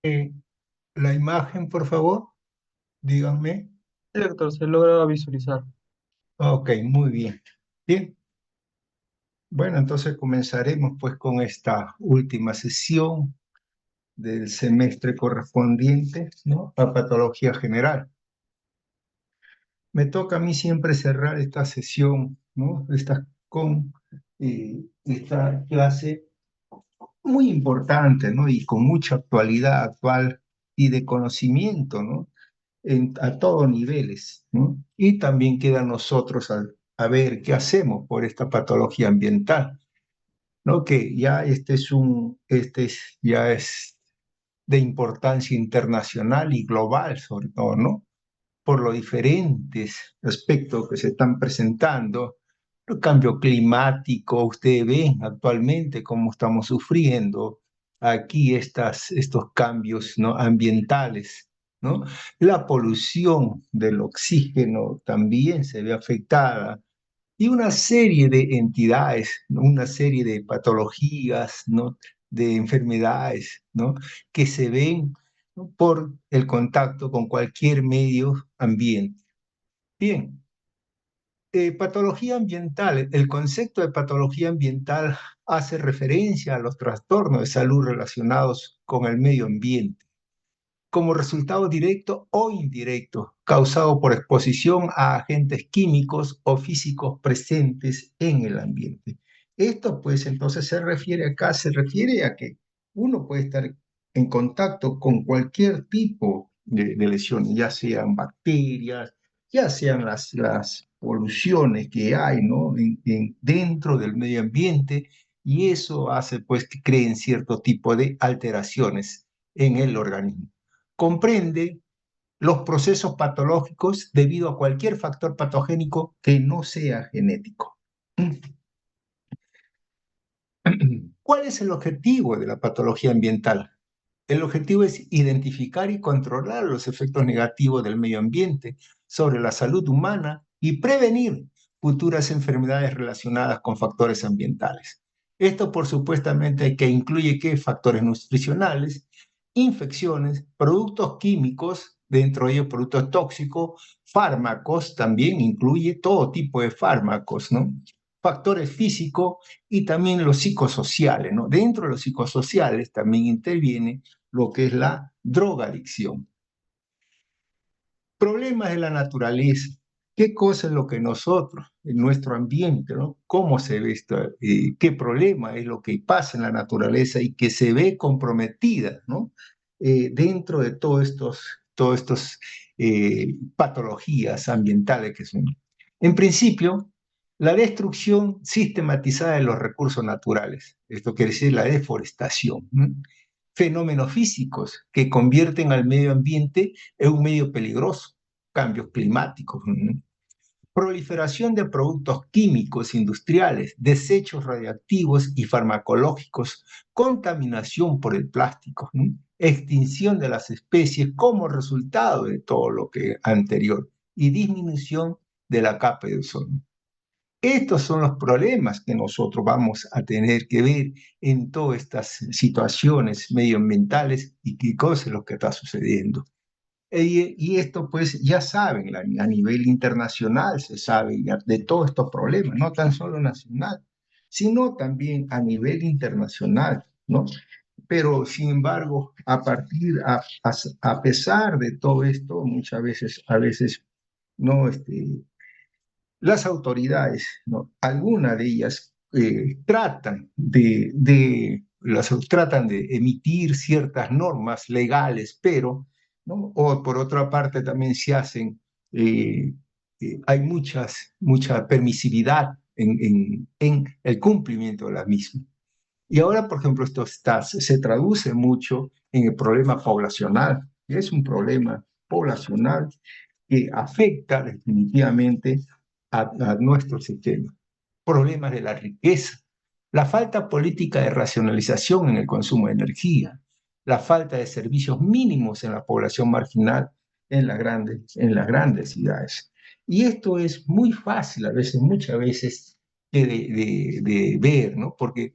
Eh, la imagen, por favor, díganme. Sí, doctor, se logra visualizar. Ok, muy bien. Bien, bueno, entonces comenzaremos pues con esta última sesión del semestre correspondiente, ¿no?, a patología general. Me toca a mí siempre cerrar esta sesión, ¿no?, con esta clase muy importante, ¿no?, y con mucha actualidad actual y de conocimiento, ¿no?, a todos niveles, ¿no? Y también queda a nosotros a ver qué hacemos por esta patología ambiental, ¿no? Que ya ya es de importancia internacional y global, sobre todo, ¿no? Por los diferentes aspectos que se están presentando. El cambio climático, ustedes ven actualmente cómo estamos sufriendo aquí estos cambios, ¿no?, ambientales, ¿no? La polución del oxígeno también se ve afectada y una serie de entidades, ¿no?, una serie de patologías, ¿no?, de enfermedades, ¿no?, que se ven, ¿no?, por el contacto con cualquier medio ambiente. Bien, patología ambiental. El concepto de patología ambiental hace referencia a los trastornos de salud relacionados con el medio ambiente, como resultado directo o indirecto, causado por exposición a agentes químicos o físicos presentes en el ambiente. Esto, pues, entonces se refiere a que uno puede estar en contacto con cualquier tipo de lesiones, ya sean bacterias, ya sean las poluciones que hay, ¿no?, dentro del medio ambiente, y eso hace, pues, que creen cierto tipo de alteraciones en el organismo. Comprende los procesos patológicos debido a cualquier factor patogénico que no sea genético. ¿Cuál es el objetivo de la patología ambiental? El objetivo es identificar y controlar los efectos negativos del medio ambiente sobre la salud humana y prevenir futuras enfermedades relacionadas con factores ambientales. Esto, por supuestamente, que incluye ¿qué? Factores nutricionales, infecciones, productos químicos, dentro de ellos productos tóxicos, fármacos, también incluye todo tipo de fármacos, ¿no? Factores físicos y también los psicosociales, ¿no? Dentro de los psicosociales también interviene lo que es la drogadicción. Problemas de la naturaleza. ¿Qué cosa es lo que nosotros, en nuestro ambiente, ¿no?, cómo se ve esto? ¿Qué problema es lo que pasa en la naturaleza y que se ve comprometida, ¿no?, dentro de todos estos patologías ambientales que son? En principio, la destrucción sistematizada de los recursos naturales. Esto quiere decir la deforestación, ¿no? Fenómenos físicos que convierten al medio ambiente en un medio peligroso, cambios climáticos, ¿no?, proliferación de productos químicos industriales, desechos radioactivos y farmacológicos, contaminación por el plástico, ¿no?, extinción de las especies como resultado de todo lo que anterior y disminución de la capa de ozono. Estos son los problemas que nosotros vamos a tener que ver en todas estas situaciones medioambientales y qué cosa es lo que está sucediendo. Y esto, pues, ya saben, a nivel internacional se sabe ya de todos estos problemas, no tan solo nacional, sino también a nivel internacional, ¿no? Pero, sin embargo, a pesar de todo esto, muchas veces, no, las autoridades, ¿no?, algunas de ellas tratan de emitir ciertas normas legales, pero, ¿no?, o por otra parte también eh, hay mucha permisividad en el cumplimiento de la misma. Y ahora, por ejemplo, se traduce mucho en el problema poblacional. Es un problema poblacional que afecta definitivamente a nuestro sistema. Problemas de la riqueza, la falta política de racionalización en el consumo de energía, la falta de servicios mínimos en la población marginal en las grandes ciudades. Y esto es muy fácil a veces, muchas veces, de ver, ¿no? Porque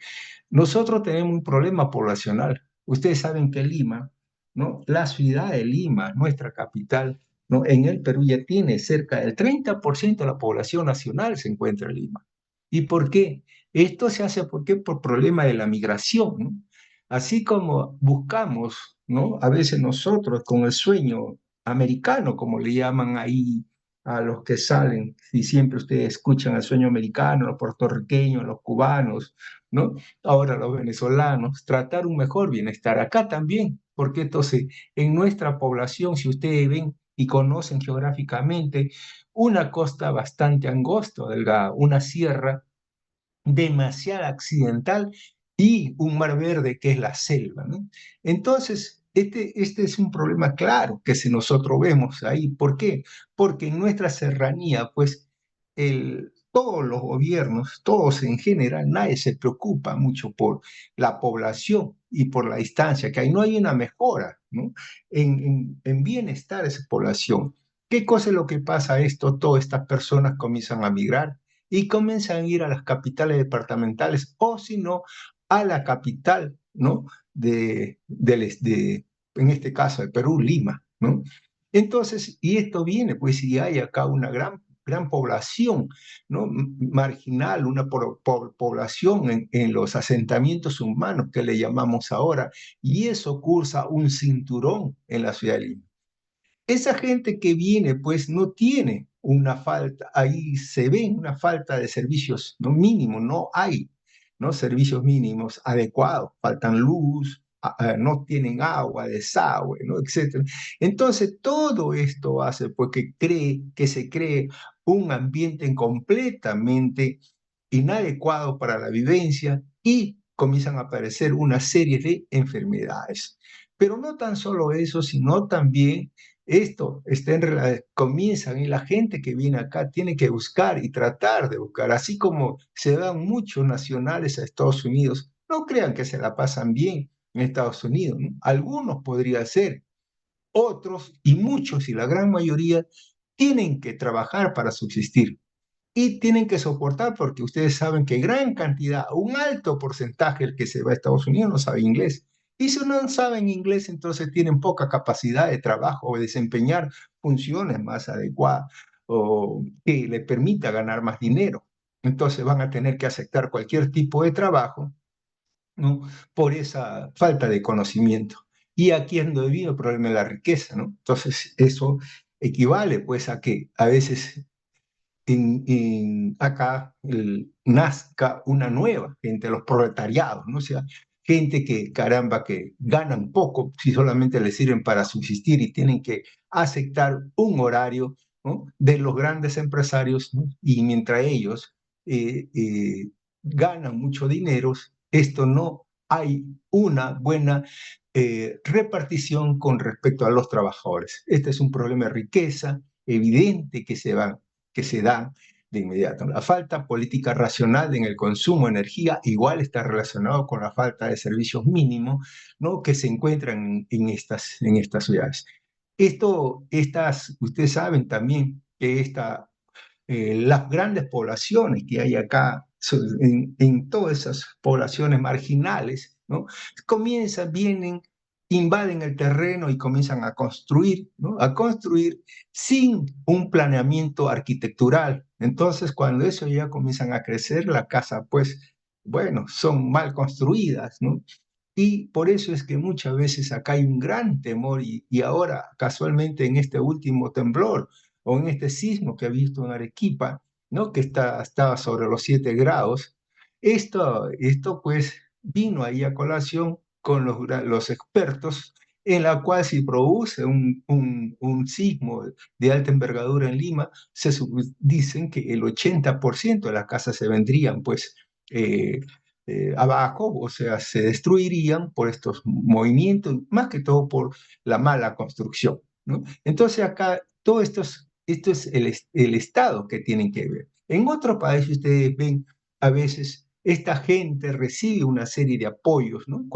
nosotros tenemos un problema poblacional. Ustedes saben que Lima ¿no? La ciudad de Lima, nuestra capital, ¿no? En el Perú ya tiene cerca del 30% de la población nacional se encuentra en Lima. ¿Y por qué? Esto se hace ¿por qué? Por problema de la migración, ¿no? Así como buscamos, ¿no? A veces nosotros con el sueño americano, como le llaman ahí a los que salen, si siempre ustedes escuchan el sueño americano, los puertorriqueños, los cubanos, ¿no? Ahora los venezolanos, tratar un mejor bienestar acá también, porque entonces en nuestra población, si ustedes ven y conocen geográficamente, una costa bastante angosta, delgada, una sierra demasiado accidental y un mar verde que es la selva, ¿no? Entonces, este es un problema claro que si nosotros vemos ahí. ¿Por qué? Porque en nuestra serranía, pues, todos los gobiernos, todos en general, nadie se preocupa mucho por la población y por la distancia que hay. No hay una mejora, ¿no? En bienestar de esa población. ¿Qué cosa es lo que pasa a esto? Todas estas personas comienzan a migrar y comienzan a ir a las capitales departamentales o si no, a la capital, ¿no? En este caso, de Perú, Lima, ¿no? Entonces, y esto viene, pues, si hay acá una gran población, ¿no? Marginal, una población en los asentamientos humanos que le llamamos ahora, y eso cursa un cinturón en la ciudad de Lima. Esa gente que viene, pues no tiene una falta, ahí se ve una falta de servicios, no mínimo, no hay, ¿no? Servicios mínimos adecuados, faltan luz, no tienen agua, desagüe, ¿no? Etcétera. Entonces, todo esto hace pues que se cree un ambiente completamente inadecuado para la vivencia y comienzan a aparecer una serie de enfermedades. Pero no tan solo eso, sino también esto está comienzan y la gente que viene acá tiene que buscar y tratar de buscar, así como se dan muchos nacionales a Estados Unidos, no crean que se la pasan bien en Estados Unidos, ¿no? Algunos podría ser, otros y muchos y la gran mayoría tienen que trabajar para subsistir y tienen que soportar porque ustedes saben que gran cantidad, un alto porcentaje del que se va a Estados Unidos no sabe inglés. Y si no saben inglés, entonces tienen poca capacidad de trabajo o de desempeñar funciones más adecuadas o que le permita ganar más dinero. Entonces van a tener que aceptar cualquier tipo de trabajo, ¿no? Por esa falta de conocimiento. Y aquí es donde viene el problema de la riqueza, ¿no? Entonces eso equivale pues a que a veces acá nazca una nueva gente, los proletariados, ¿no? O sea, gente que, caramba, que ganan poco si solamente les sirven para subsistir y tienen que aceptar un horario, ¿no? De los grandes empresarios, ¿no? Y mientras ellos ganan mucho dinero, esto no hay una buena repartición con respecto a los trabajadores. Este es un problema de riqueza evidente que se da de inmediato. La falta política racional en el consumo de energía igual está relacionado con la falta de servicios mínimos, ¿no? Que se encuentran en estas ciudades. Ustedes saben también que las grandes poblaciones que hay acá, en todas esas poblaciones marginales, ¿no? Vienen, invaden el terreno y comienzan a construir, ¿no? A construir sin un planeamiento arquitectural. Entonces, cuando eso ya comienzan a crecer, la casa, pues, bueno, son mal construidas, ¿no? Y por eso es que muchas veces acá hay un gran temor y ahora casualmente en este último temblor o en este sismo que he visto en Arequipa, ¿no? Que estaba sobre los 7 grados, esto pues vino ahí a colación con los expertos en la cual si produce un sismo de alta envergadura en Lima, dicen que el 80% de las casas se vendrían pues abajo, o sea, se destruirían por estos movimientos, más que todo por la mala construcción, ¿no? Entonces acá todo esto es el Estado que tienen que ver. En otros países ustedes ven a veces esta gente recibe una serie de apoyos, ¿no?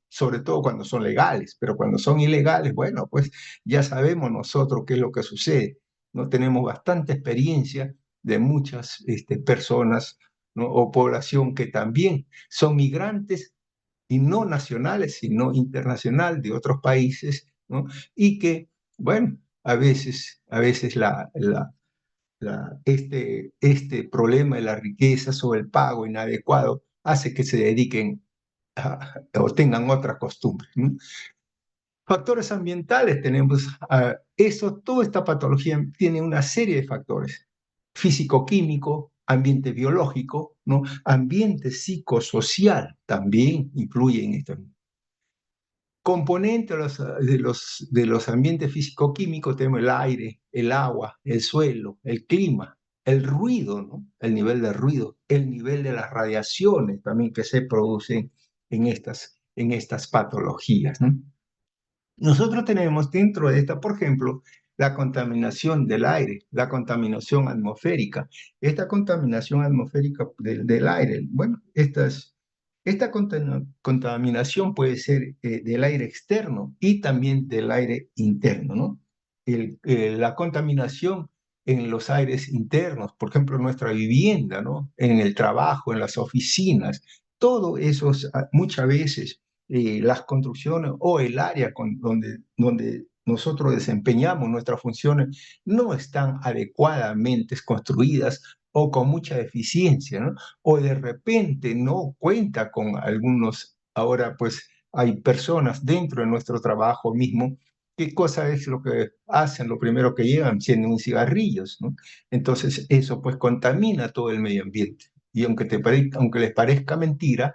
Sobre todo cuando son legales, pero cuando son ilegales, bueno, pues ya sabemos nosotros qué es lo que sucede, ¿no? Tenemos bastante experiencia de muchas personas, ¿no? O población que también son migrantes y no nacionales, sino internacional de otros países, ¿no? Y que, bueno, a veces este problema de la riqueza sobre el pago inadecuado hace que se dediquen o tengan otra costumbre, ¿no? Factores ambientales tenemos, toda esta patología tiene una serie de factores, físico-químico, ambiente biológico, ¿no? Ambiente psicosocial también influye en esto. Componentes de los ambientes físico-químicos tenemos el aire, el agua, el suelo, el clima, el ruido, ¿no? El nivel de ruido, el nivel de las radiaciones también que se producen en estas patologías, ¿no? Nosotros tenemos dentro de esta, por ejemplo, la contaminación del aire, la contaminación atmosférica. Esta contaminación atmosférica del aire, bueno, esta contaminación puede ser del aire externo y también del aire interno, ¿no? La contaminación en los aires internos, por ejemplo, en nuestra vivienda, ¿no? En el trabajo, en las oficinas, todo eso muchas veces las construcciones o el área donde nosotros desempeñamos nuestras funciones no están adecuadamente construidas o con mucha eficiencia, ¿no? O de repente no cuenta con ahora pues hay personas dentro de nuestro trabajo mismo. ¿Qué cosa es lo que hacen? Lo primero que llegan, encienden cigarrillos, ¿no? Entonces eso pues contamina todo el medio ambiente. Y aunque les parezca mentira,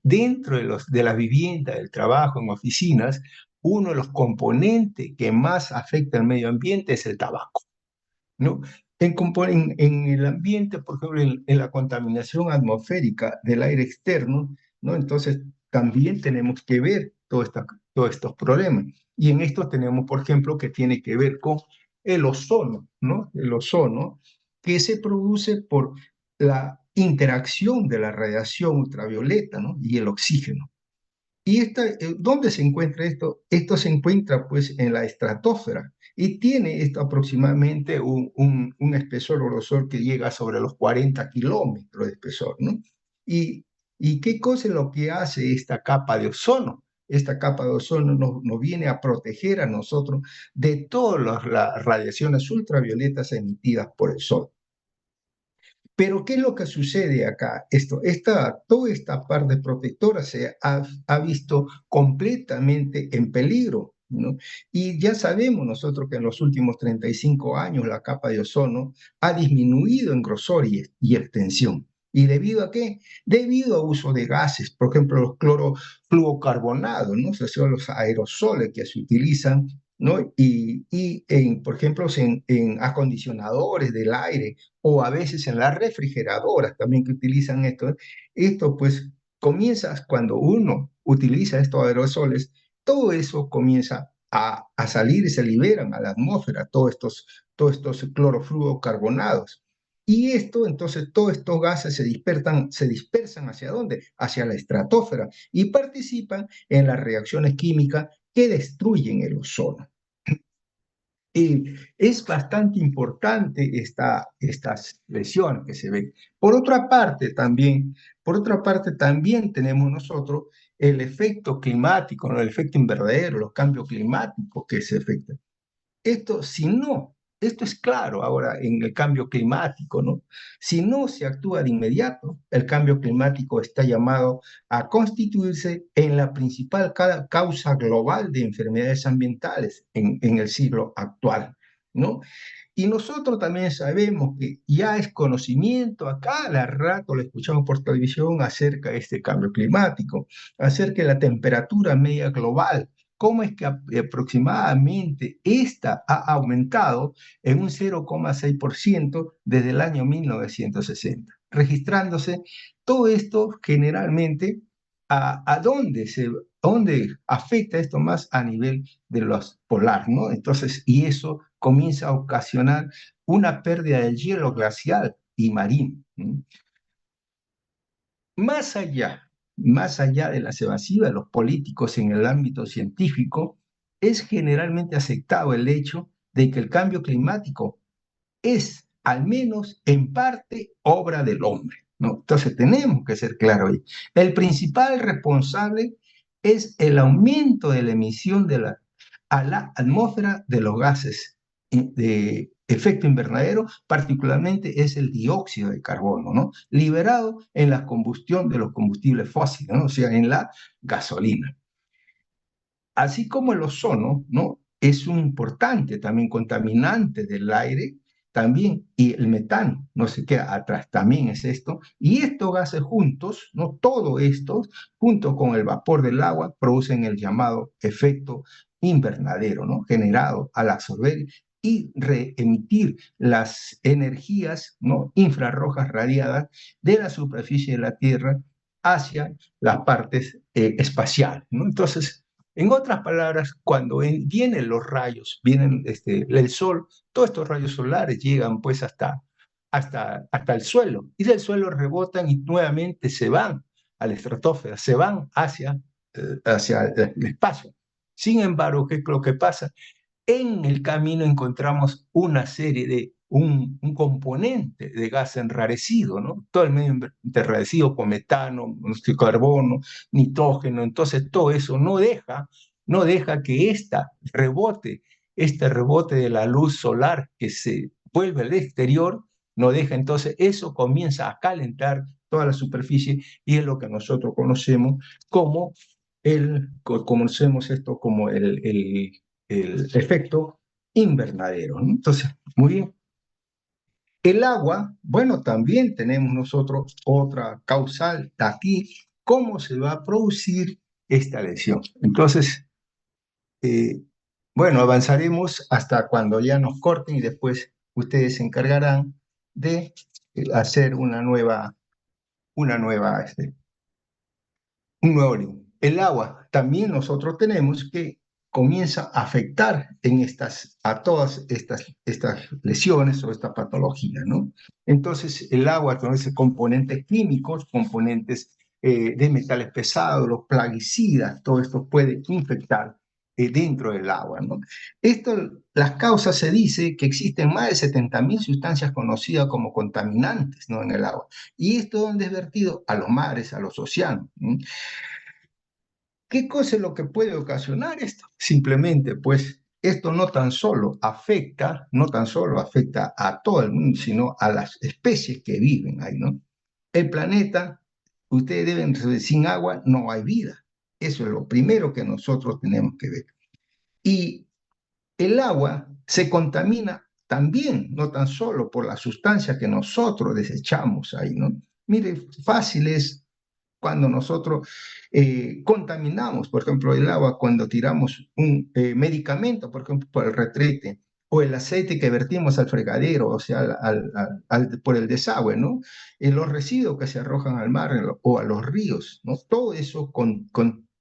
dentro de las viviendas, del trabajo, en oficinas, uno de los componentes que más afecta al medio ambiente es el tabaco, ¿no? En el ambiente, por ejemplo, en la contaminación atmosférica del aire externo, ¿no? Entonces, también tenemos que ver todos estos problemas. Y en esto tenemos, por ejemplo, que tiene que ver con el ozono, ¿no? El ozono que se produce por la interacción de la radiación ultravioleta, ¿no? Y el oxígeno. ¿Dónde se encuentra esto? Esto se encuentra pues en la estratosfera y tiene esto aproximadamente un espesor o grosor que llega sobre los 40 kilómetros de espesor, ¿no? ¿Y qué cosa es lo que hace esta capa de ozono? Esta capa de ozono nos viene a proteger a nosotros de todas las radiaciones ultravioletas emitidas por el sol. Pero ¿qué es lo que sucede acá? Toda esta parte protectora se ha visto completamente en peligro, ¿no? Y ya sabemos nosotros que en los últimos 35 años la capa de ozono ha disminuido en grosor y extensión. ¿Y debido a qué? Debido a uso de gases, por ejemplo, los clorofluorocarbonados, ¿no? O sea, los aerosoles que se utilizan, ¿no? Por ejemplo, en acondicionadores del aire o a veces en las refrigeradoras también que utilizan esto. Esto pues comienza cuando uno utiliza estos aerosoles, todo eso comienza a salir y se liberan a la atmósfera, todos estos clorofluorocarbonados. Y entonces, todos estos gases se dispersan ¿hacia dónde? Hacia la estratosfera y participan en las reacciones químicas que destruyen el ozono. Es bastante importante estas lesiones que se ven. Por otra parte, también tenemos nosotros el efecto climático, ¿no? El efecto invernadero, los cambios climáticos que se afectan. Esto es claro ahora en el cambio climático, ¿no? Si no se actúa de inmediato, el cambio climático está llamado a constituirse en la principal causa global de enfermedades ambientales en el siglo actual, ¿no? Y nosotros también sabemos que ya es conocimiento, a cada rato lo escuchamos por televisión acerca de este cambio climático, acerca de la temperatura media global, cómo es que aproximadamente esta ha aumentado en un 0,6% desde el año 1960, registrándose todo esto generalmente dónde afecta esto más a nivel de los polar, ¿no? Entonces, y eso comienza a ocasionar una pérdida del hielo glacial y marino, ¿no? Más allá, más allá de las evasivas de los políticos en el ámbito científico, es generalmente aceptado el hecho de que el cambio climático es, al menos en parte, obra del hombre. ¿no? Entonces tenemos que ser claros ahí. El principal responsable es el aumento de la emisión a la atmósfera de los gases de efecto invernadero, particularmente es el dióxido de carbono, ¿no? Liberado en la combustión de los combustibles fósiles, ¿no? O sea, en la gasolina. Así como el ozono, ¿no? Es un importante también contaminante del aire, también, y el metano, no se queda atrás, también es esto, y estos gases juntos, ¿no? Todo esto, junto con el vapor del agua, producen el llamado efecto invernadero, ¿no? Generado al absorber y reemitir las energías, ¿no? Infrarrojas radiadas de la superficie de la Tierra hacia las partes espaciales, ¿no? Entonces, en otras palabras, cuando vienen los rayos, vienen el sol, todos estos rayos solares llegan pues hasta el suelo y del suelo rebotan y nuevamente se van a la estratosfera, se van hacia el espacio. Sin embargo, ¿qué es lo que pasa? En el camino encontramos una serie un componente de gas enrarecido, ¿no? Todo el medio enrarecido con metano, monóxido de carbono, nitrógeno, entonces todo eso no deja que este rebote de la luz solar que se vuelve al exterior, no deja, entonces eso comienza a calentar toda la superficie y es lo que nosotros conocemos como conocemos esto como el efecto invernadero, ¿no? Entonces, muy bien. El agua, bueno, también tenemos nosotros otra causal aquí, cómo se va a producir esta lesión. Entonces, eh, bueno, avanzaremos hasta cuando ya nos corten y después ustedes se encargarán de hacer una nueva, un nuevo líquido. El agua también nosotros tenemos que comienza a afectar a todas estas lesiones o esta patología, ¿no? Entonces, el agua tiene componentes químicos, componentes de metales pesados, los plaguicidas, todo esto puede infectar dentro del agua, ¿no? Las causas se dice que existen más de 70.000 sustancias conocidas como contaminantes, ¿no? En el agua. Y esto donde es vertido a los mares, a los océanos, ¿no? ¿Qué cosa es lo que puede ocasionar esto? Simplemente, pues, esto no tan solo afecta a todo el mundo, sino a las especies que viven ahí, ¿no? El planeta, ustedes deben saber, sin agua no hay vida. Eso es lo primero que nosotros tenemos que ver. Y el agua se contamina también, no tan solo por la sustancia que nosotros desechamos ahí, ¿no? Mire, fácil es cuando nosotros contaminamos, por ejemplo, el agua, cuando tiramos un medicamento, por ejemplo, por el retrete, o el aceite que vertimos al fregadero, o sea, por el desagüe, ¿no? Los residuos que se arrojan al mar o a los ríos, ¿no? Todo eso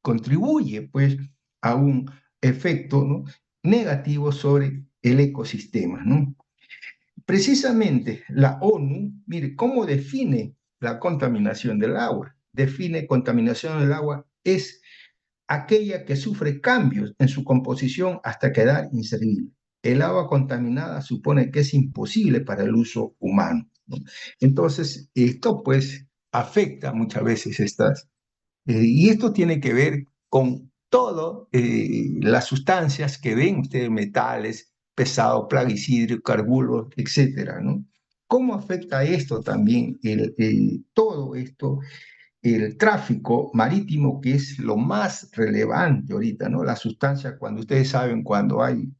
contribuye, pues, a un efecto, ¿no? negativo sobre el ecosistema, ¿no? Precisamente la ONU, mire, ¿cómo define la contaminación del agua? Define contaminación del agua es aquella que sufre cambios en su composición hasta quedar inservible. El agua contaminada supone que es imposible para el uso humano, ¿no? Entonces, esto pues afecta muchas veces y esto tiene que ver con todo las sustancias que ven ustedes, metales, pesado, plaguicidio, carburos, etcétera, ¿no? ¿Cómo afecta esto también, todo esto, el tráfico marítimo, que es lo más relevante ahorita, ¿no? La sustancia, cuando ustedes saben, cuando hay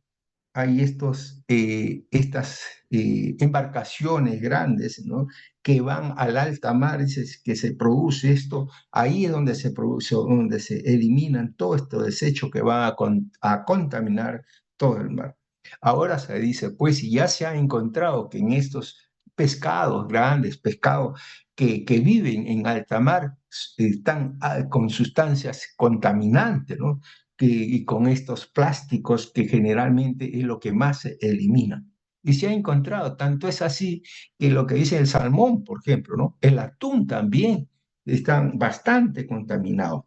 estas embarcaciones grandes, ¿no? que van al alta mar, que se produce esto, ahí es donde se produce, donde se eliminan todo estos desechos que van a contaminar todo el mar. Ahora se dice, pues, si ya se ha encontrado que en estos pescados grandes, pescados que viven en alta mar, están con sustancias contaminantes, ¿no? Y con estos plásticos que generalmente es lo que más se elimina. Y se ha encontrado, tanto es así que lo que dice el salmón, por ejemplo, ¿no? El atún también están bastante contaminados,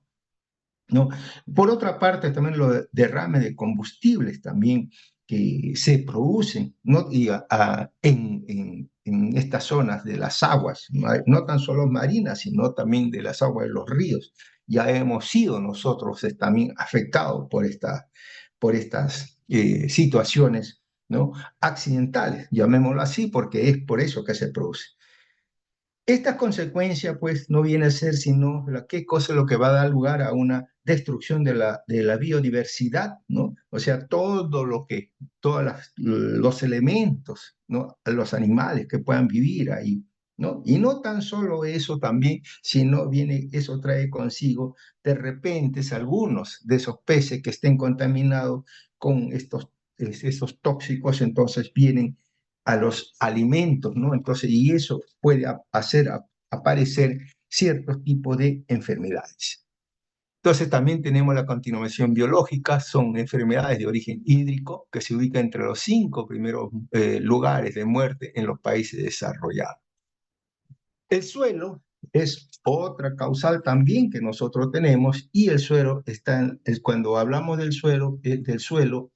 ¿no? Por otra parte, también los derrames de combustibles también, que se producen, ¿no? En estas zonas de las aguas, no tan solo marinas, sino también de las aguas de los ríos. Ya hemos sido nosotros también afectados por estas situaciones, ¿no? Accidentales, llamémoslo así, porque es por eso que se produce. Esta consecuencia, pues, no viene a ser sino qué cosa es lo que va a dar lugar a una destrucción de la biodiversidad, ¿no? O sea, todo lo que, los elementos, ¿no? Los animales que puedan vivir ahí, ¿no? Y no tan solo eso también, sino eso trae consigo de repente algunos de esos peces que estén contaminados con esos tóxicos, entonces vienen a los alimentos, ¿no? Entonces, y eso puede hacer aparecer ciertos tipos de enfermedades. Entonces, también tenemos la continuación biológica, son enfermedades de origen hídrico que se ubican entre los 5 primeros lugares de muerte en los países desarrollados. El suelo es otra causal también que nosotros tenemos y el suelo cuando hablamos del suelo,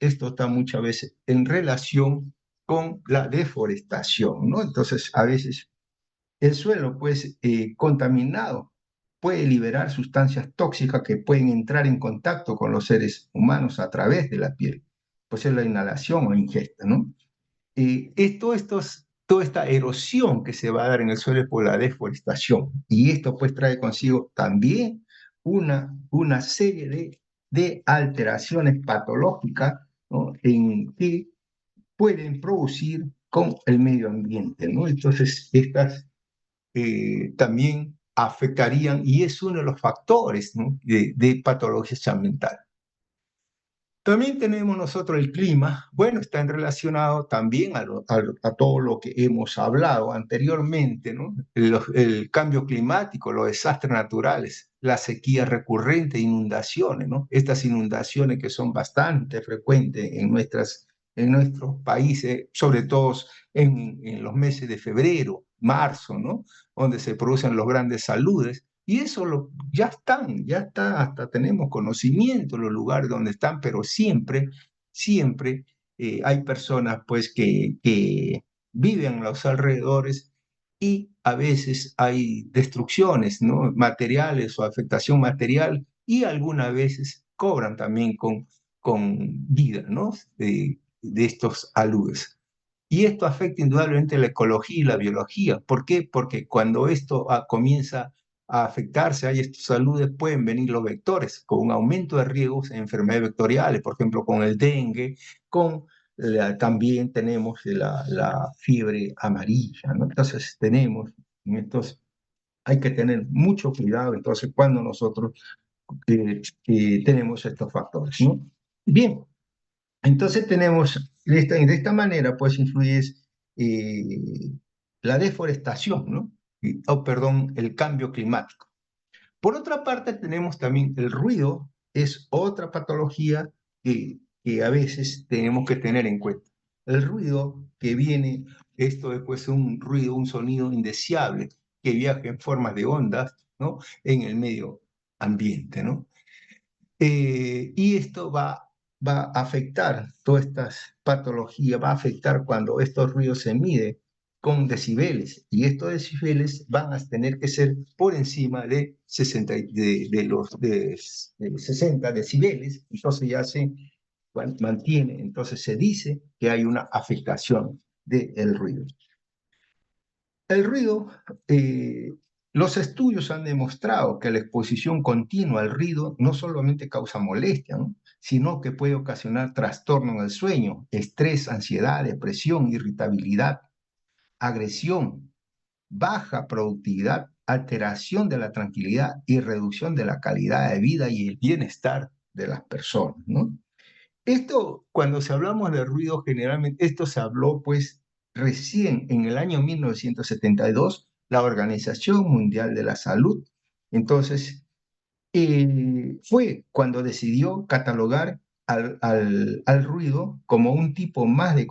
esto está muchas veces en relación con la deforestación, ¿no? Entonces, a veces el suelo, pues, contaminado, puede liberar sustancias tóxicas que pueden entrar en contacto con los seres humanos a través de la piel, pues es la inhalación o ingesta, ¿no? Toda esta erosión que se va a dar en el suelo es por la deforestación. Y esto pues trae consigo también una serie de alteraciones patológicas, ¿no? En que pueden producir con el medio ambiente, ¿no? Entonces, estas también afectarían, y es uno de los factores, ¿no? de patologías ambientales. También tenemos nosotros el clima. Bueno, está relacionado también a todo lo que hemos hablado anteriormente, ¿no? El cambio climático, los desastres naturales, la sequía recurrente, inundaciones, ¿no? Estas inundaciones que son bastante frecuentes en nuestros países, sobre todo en los meses de febrero, marzo, ¿no? Donde se producen los grandes saludes. Y eso ya está, hasta tenemos conocimiento de los lugares donde están, pero siempre hay personas pues que viven a los alrededores y a veces hay destrucciones, ¿no? Materiales o afectación material y algunas veces cobran también con vida, ¿no? De estos aludes. Y esto afecta indudablemente la ecología y la biología. ¿Por qué? Porque cuando esto comienza a afectarse, hay estos saludes, pueden venir los vectores con un aumento de riesgos en enfermedades vectoriales, por ejemplo, con el dengue, también tenemos la fiebre amarilla, ¿no? Entonces hay que tener mucho cuidado entonces cuando nosotros tenemos estos factores, ¿no? Bien, entonces tenemos, de esta manera, pues influye eh, la deforestación, ¿no? Perdón, el cambio climático. Por otra parte, tenemos también el ruido, es otra patología que a veces tenemos que tener en cuenta. El ruido que viene, esto es pues un ruido, un sonido indeseable que viaja en formas de ondas, ¿no? En el medio ambiente, ¿no? Y esto va a afectar todas estas patologías, va a afectar cuando estos ruidos se miden con decibeles, y estos decibeles van a tener que ser por encima de 60, de 60 decibeles, entonces ya se mantiene, entonces se dice que hay una afectación del ruido. El ruido, los estudios han demostrado que la exposición continua al ruido no solamente causa molestia, ¿no? Sino que puede ocasionar trastorno en el sueño, estrés, ansiedad, depresión, irritabilidad, agresión, baja productividad, alteración de la tranquilidad y reducción de la calidad de vida y el bienestar de las personas, ¿no? Esto, cuando se hablamos de ruido, generalmente, esto se habló pues recién en el año 1972, la Organización Mundial de la Salud. Entonces, fue cuando decidió catalogar al ruido como un tipo más de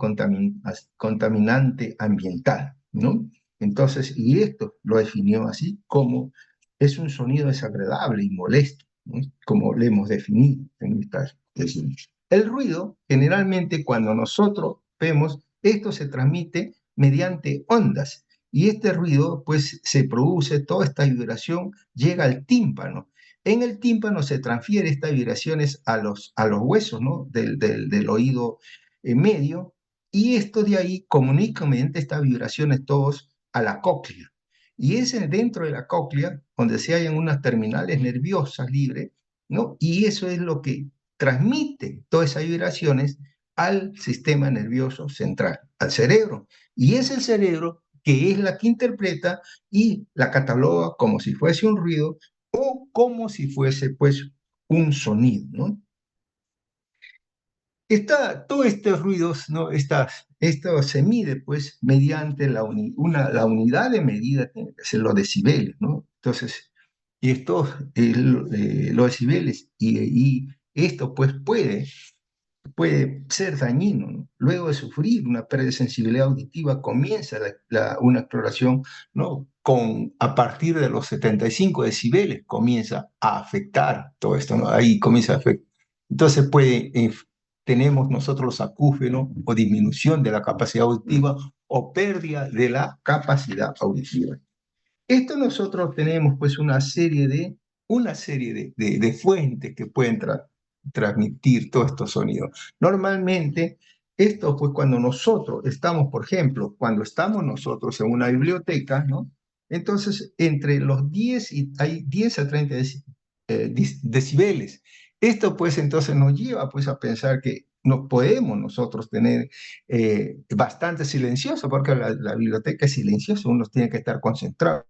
contaminante ambiental, ¿no? Entonces, y esto lo definió así como es un sonido desagradable y molesto, ¿no? Como le hemos definido en esta definición. El ruido, generalmente cuando nosotros vemos, esto se transmite mediante ondas. Y este ruido, pues, se produce, toda esta vibración llega al tímpano. En el tímpano se transfiere estas vibraciones a los huesos, ¿no? Del oído medio, y esto de ahí comunica mediante estas vibraciones todos a la cóclea. Y es dentro de la cóclea donde se hallan unas terminales nerviosas libres, ¿no? Y eso es lo que transmite todas esas vibraciones al sistema nervioso central, al cerebro. Y es el cerebro que es la que interpreta y la cataloga como si fuese un ruido o como si fuese, pues, un sonido, ¿no? Todos estos ruidos, ¿no? Esto se mide, pues, mediante la unidad de medida, tiene que ser los decibeles, ¿no? Entonces, los decibeles, y esto, pues, puede ser dañino, ¿no? Luego de sufrir una pérdida de sensibilidad auditiva, comienza una exploración, ¿no? A partir de los 75 decibeles comienza a afectar todo esto, ¿no? Ahí comienza a afectar. Entonces tenemos nosotros los acúfenos o disminución de la capacidad auditiva o pérdida de la capacidad auditiva. Esto nosotros tenemos pues una serie de fuentes que pueden transmitir todos estos sonidos. Normalmente, esto pues cuando nosotros estamos, por ejemplo, cuando estamos nosotros en una biblioteca, ¿no? Entonces, entre los 10 hay 10 a 30 decibeles. Esto pues entonces nos lleva pues a pensar que no podemos nosotros tener bastante silencioso, porque la biblioteca es silenciosa, uno tiene que estar concentrado.